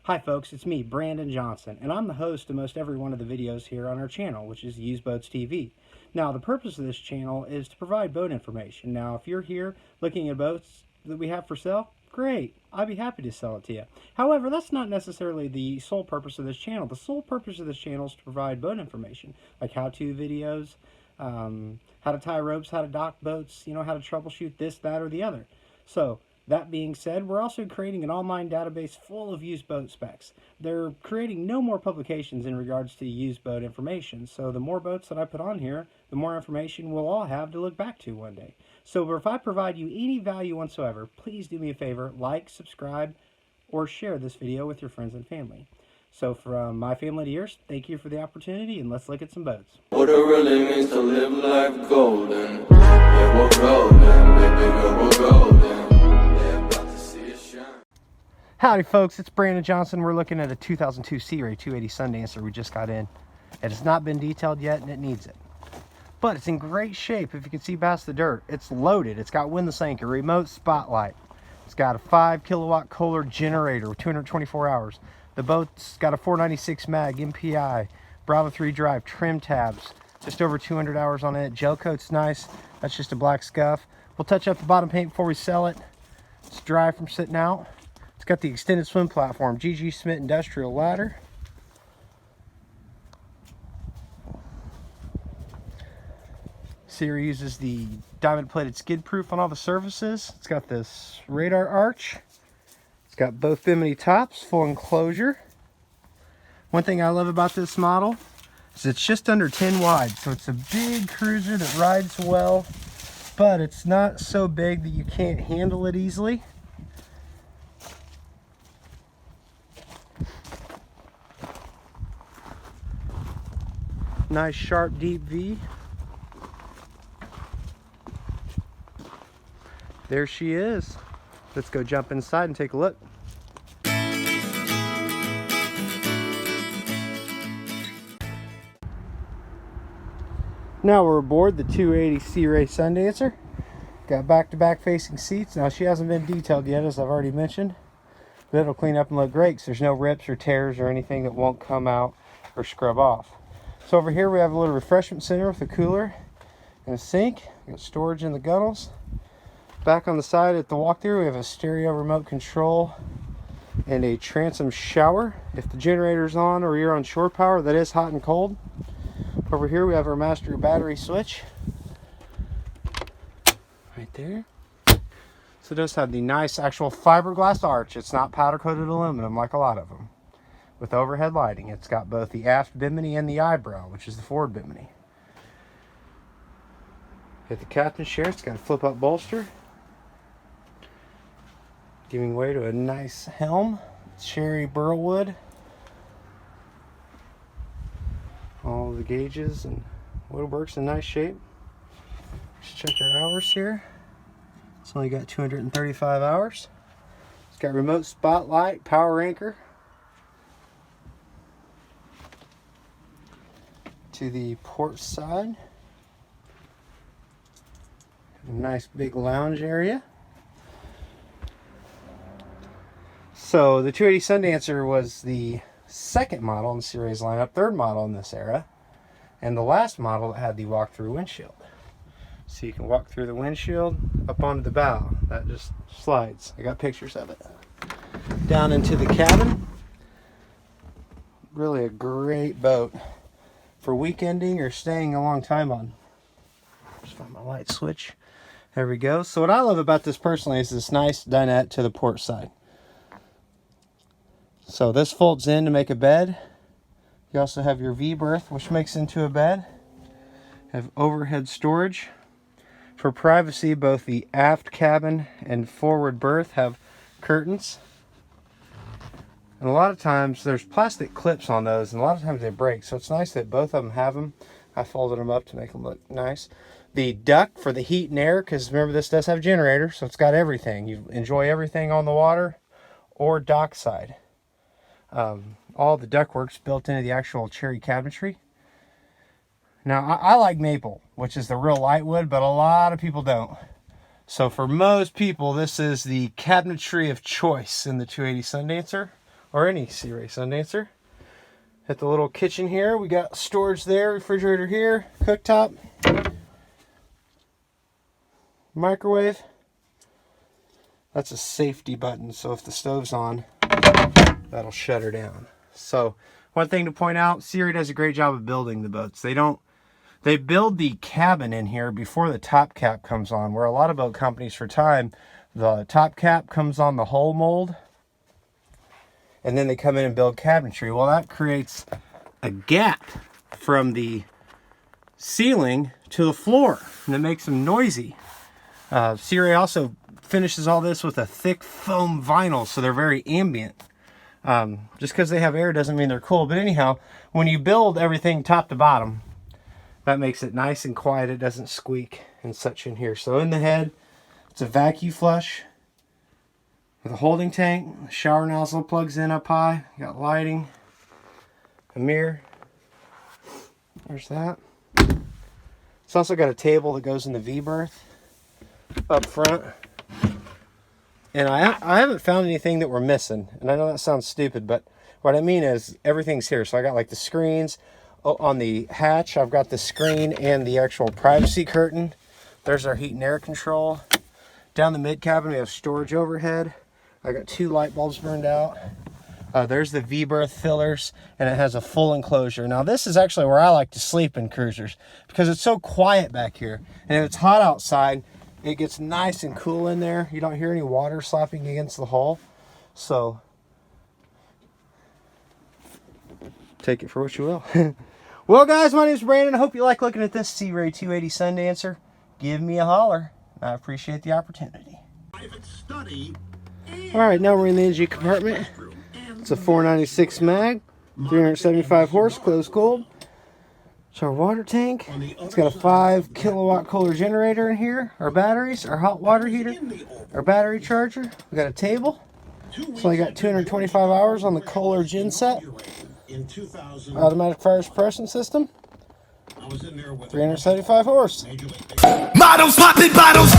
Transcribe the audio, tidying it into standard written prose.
Hi folks, it's me, Brandon Johnson, and I'm the host of most every one of the videos here on our channel, which is Used Boats TV. Now, the purpose of this channel is to provide boat information. Now, if you're here looking at boats that we have for sale, great, I'd be happy to sell it to you. However, that's not necessarily the sole purpose of this channel. The sole purpose of this channel is to provide boat information, like how-to videos, how to tie ropes, how to dock boats, how to troubleshoot this, that, or the other. So, that being said, we're also creating an online database full of used boat specs. They're creating no more publications in regards to used boat information. So the more boats that I put on here, the more information we'll all have to look back to one day. So if I provide you any value whatsoever, please do me a favor, like, subscribe, or share this video with your friends and family. So from my family to yours, thank you for the opportunity, and let's look at some boats. What it really means to live life golden. Yeah, we're golden, baby girl, we're golden. Howdy folks, it's Brandon Johnson. We're looking at a 2002 Sea Ray 280 Sundancer we just got in. It has not been detailed yet and it needs it. But it's in great shape if you can see past the dirt. It's loaded, it's got windlass anchor, remote spotlight. It's got a 5 kilowatt Kohler generator with 224 hours. The boat's got a 496 MAG MPI Bravo III drive, trim tabs, just over 200 hours on it. Gel coat's nice, that's just a black scuff. We'll touch up the bottom paint before we sell it. It's dry from sitting out. Got the extended swim platform, GG Smith industrial ladder. Sierra uses the diamond plated skid proof on all the surfaces. It's got this radar arch. It's got both bimini tops, full enclosure. One thing I love about this model is it's just under 10 wide, so it's a big cruiser that rides well, but it's not so big that you can't handle it easily. Nice sharp deep V. There she is. Let's go jump inside and take a look. Now we're aboard the 280 Sea Ray Sundancer. Got back-to-back facing seats. Now she hasn't been detailed yet, as I've already mentioned, but it'll clean up and look great because there's no rips or tears or anything that won't come out or scrub off. So over here we have a little refreshment center with a cooler and a sink. We got storage in the gunnels. Back on the side at the walkthrough we have a stereo remote control and a transom shower. If the generator's on or you're on shore power, that is hot and cold. Over here we have our master battery switch. Right there. So it does have the nice actual fiberglass arch. It's not powder coated aluminum like a lot of them. With overhead lighting. It's got both the aft bimini and the eyebrow, which is the forward bimini. Hit the captain's chair. It's got a flip up bolster, giving way to a nice Helm. Cherry Burl wood. All the gauges and woodwork's in nice shape. Let's check our hours here. It's only got 235 hours. It's got remote spotlight, power anchor. To the port side, a nice big lounge area. So the 280 Sundancer was the second model in the Sea Ray's lineup, third model in this era, and the last model that had the walk-through windshield. So you can walk through the windshield up onto the bow. That just slides. I got pictures of it. Down into the cabin. Really a great boat for weekending or staying a long time on. Just find my light switch. There we go. So what I love about this personally is this nice dinette to the port side. So this folds in to make a bed. You also have your V berth, which makes into a bed. Have overhead storage. For privacy, both the aft cabin and forward berth have curtains. And a lot of times there's plastic clips on those, and a lot of times they break. So it's nice that both of them have them. I folded them up to make them look nice. The duct for the heat and air, because remember this does have a generator, so it's got everything. You enjoy everything on the water or dockside. All the ductwork's built into the actual cherry cabinetry. Now I like maple, which is the real light wood, but a lot of people don't. So for most people, this is the cabinetry of choice in the 280 Sundancer, or any Sea Ray Sundancer. At the little kitchen here, we got storage there, refrigerator here, cooktop, microwave. That's a safety button, so if the stove's on, that'll shut her down. So one thing to point out, Sea Ray does a great job of building the boats. They build the cabin in here before the top cap comes on, where a lot of boat companies for time, the top cap comes on the hull mold, and then they come in and build cabinetry. Well, that creates a gap from the ceiling to the floor, and it makes them noisy. Sea Ray also finishes all this with a thick foam vinyl, so they're very ambient. Just because they have air doesn't mean they're cool, but anyhow, when you build everything top to bottom, that makes it nice and quiet. It doesn't squeak and such in here. So in the head, it's a vacuflush with a holding tank. The shower nozzle plugs in up high. You got lighting, a mirror. There's that. It's also got a table that goes in the V-berth up front. And I haven't found anything that we're missing. And I know that sounds stupid, but what I mean is everything's here. So I got like the screens on the hatch. I've got the screen and the actual privacy curtain. There's our heat and air control. Down the mid cabin, we have storage overhead. I got 2 light bulbs burned out. There's the V-berth fillers, and it has a full enclosure. Now this is actually where I like to sleep in cruisers because it's so quiet back here. And if it's hot outside, it gets nice and cool in there. You don't hear any water slapping against the hull. So take it for what you will. Well, guys, my name is Brandon. I hope you like looking at this Sea Ray 280 Sundancer. Give me a holler. I appreciate the opportunity. Alright, now we're in the engine compartment. It's a 496 mag, 375 horse, closed cooled. It's our water tank. It's got a 5 kilowatt Kohler generator in here. Our batteries, our hot water heater, our battery charger. We got a table. It's only got 225 hours on the Kohler gen set. Automatic fire suppression system. 375 horse. Models popping bottles.